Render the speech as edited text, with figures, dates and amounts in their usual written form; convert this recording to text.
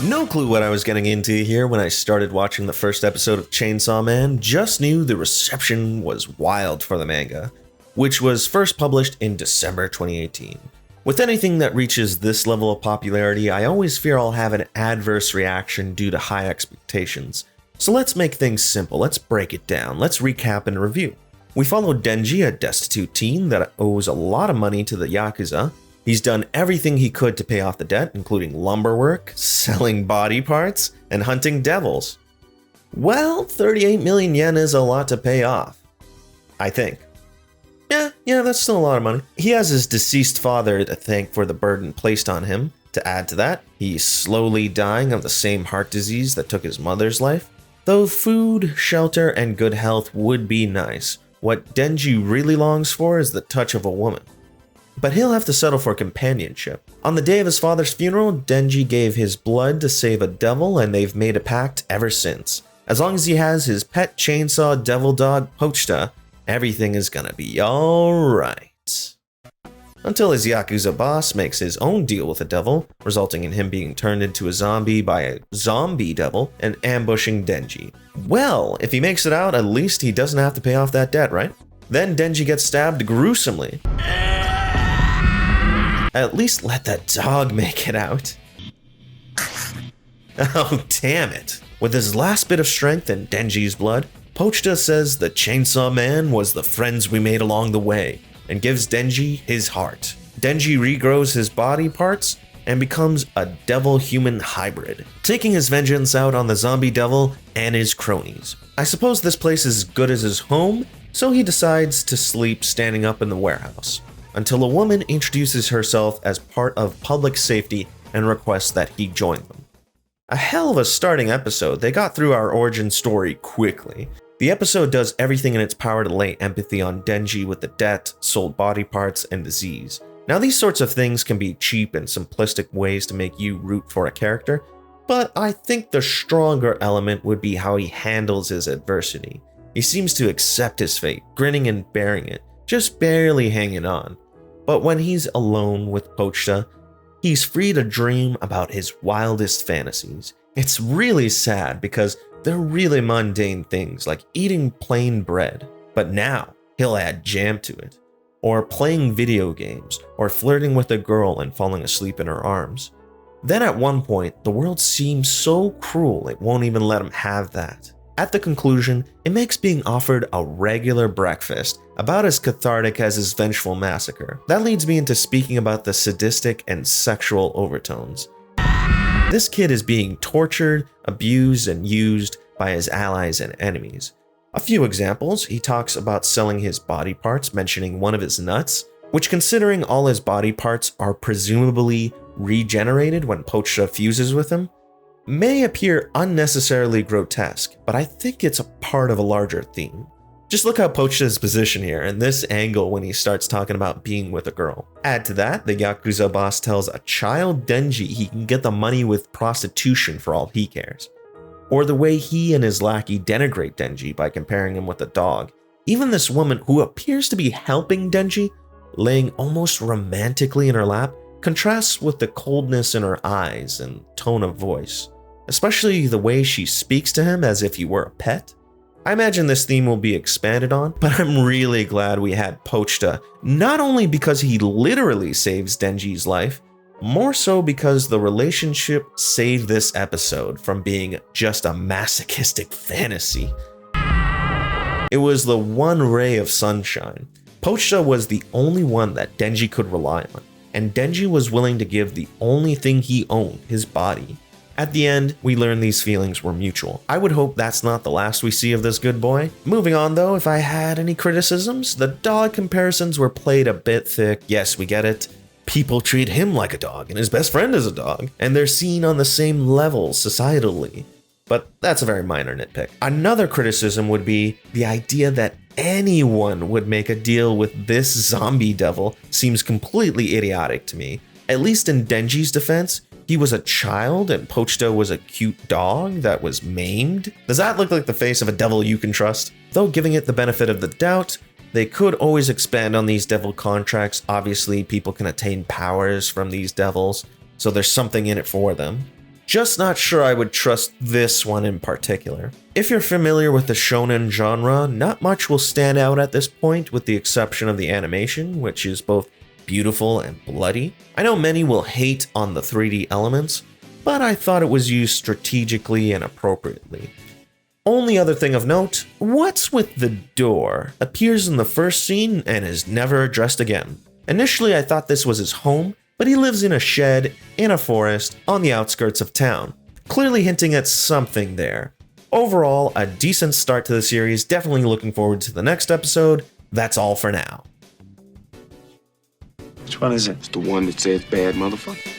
No clue what I was getting into here when I started watching the first episode of Chainsaw Man, just knew the reception was wild for the manga, which was first published in December 2018. With anything that reaches this level of popularity, I always fear I'll have an adverse reaction due to high expectations. So let's make things simple, let's break it down, let's recap and review. We follow Denji, a destitute teen that owes a lot of money to the Yakuza. He's done everything he could to pay off the debt, including lumber work, selling body parts, and hunting devils. Well, 38 million yen is a lot to pay off. I think. Yeah, that's still a lot of money. He has his deceased father to thank for the burden placed on him. To add to that, he's slowly dying of the same heart disease that took his mother's life. Though food, shelter, and good health would be nice, what Denji really longs for is the touch of a woman. But he'll have to settle for companionship. On the day of his father's funeral, Denji gave his blood to save a devil, and they've made a pact ever since. As long as he has his pet chainsaw devil dog, Pochta, everything is gonna be alright. Until his Yakuza boss makes his own deal with the devil, resulting in him being turned into a zombie by a zombie devil and ambushing Denji. Well, if he makes it out, at least he doesn't have to pay off that debt, right? Then Denji gets stabbed gruesomely. At least let that dog make it out. Oh, damn it. With his last bit of strength and Denji's blood, Pochta says the Chainsaw Man was the friends we made along the way, and gives Denji his heart. Denji regrows his body parts and becomes a devil-human hybrid, taking his vengeance out on the zombie devil and his cronies. I suppose this place is as good as his home, so he decides to sleep standing up in the warehouse, until a woman introduces herself as part of public safety and requests that he join them. A hell of a starting episode. They got through our origin story quickly. The episode does everything in its power to lay empathy on Denji with the debt, sold body parts, and disease. Now, these sorts of things can be cheap and simplistic ways to make you root for a character, but I think the stronger element would be how he handles his adversity. He seems to accept his fate, grinning and bearing it, just barely hanging on. But when he's alone with Pochta, he's free to dream about his wildest fantasies. It's really sad because they're really mundane things like eating plain bread, but now he'll add jam to it. Or playing video games, or flirting with a girl and falling asleep in her arms. Then at one point, the world seems so cruel it won't even let him have that. At the conclusion, it makes being offered a regular breakfast about as cathartic as his vengeful massacre. That leads me into speaking about the sadistic and sexual overtones. This kid is being tortured, abused, and used by his allies and enemies. A few examples, he talks about selling his body parts, mentioning one of his nuts, which, considering all his body parts are presumably regenerated when Pochta fuses with him, may appear unnecessarily grotesque, but I think it's a part of a larger theme. Just look how Pochta's position here and this angle when he starts talking about being with a girl. Add to that, the Yakuza boss tells a child Denji he can get the money with prostitution for all he cares. Or the way he and his lackey denigrate Denji by comparing him with a dog. Even this woman, who appears to be helping Denji, laying almost romantically in her lap, contrasts with the coldness in her eyes and tone of voice. Especially the way she speaks to him as if he were a pet. I imagine this theme will be expanded on, but I'm really glad we had Pochta, not only because he literally saves Denji's life, more so because the relationship saved this episode from being just a masochistic fantasy. It was the one ray of sunshine. Pochta was the only one that Denji could rely on, and Denji was willing to give the only thing he owned, his body. At the end, we learn these feelings were mutual. I would hope that's not the last we see of this good boy. Moving on though, if I had any criticisms, the dog comparisons were played a bit thick. Yes, we get it. People treat him like a dog and his best friend is a dog, and they're seen on the same level societally. But that's a very minor nitpick. Another criticism would be the idea that anyone would make a deal with this zombie devil seems completely idiotic to me. At least in Denji's defense, he was a child and Pochta was a cute dog that was maimed. Does that look like the face of a devil you can trust? Though giving it the benefit of the doubt, they could always expand on these devil contracts. Obviously, people can attain powers from these devils, so there's something in it for them. Just not sure I would trust this one in particular. If you're familiar with the shonen genre, not much will stand out at this point with the exception of the animation, which is both beautiful and bloody. I know many will hate on the 3D elements, but I thought it was used strategically and appropriately. Only other thing of note, what's with the door? Appears in the first scene and is never addressed again. Initially I thought this was his home, but he lives in a shed in a forest on the outskirts of town, clearly hinting at something there. Overall, a decent start to the series, definitely looking forward to the next episode. That's all for now. Which one is it? It's the one that says bad motherfucker.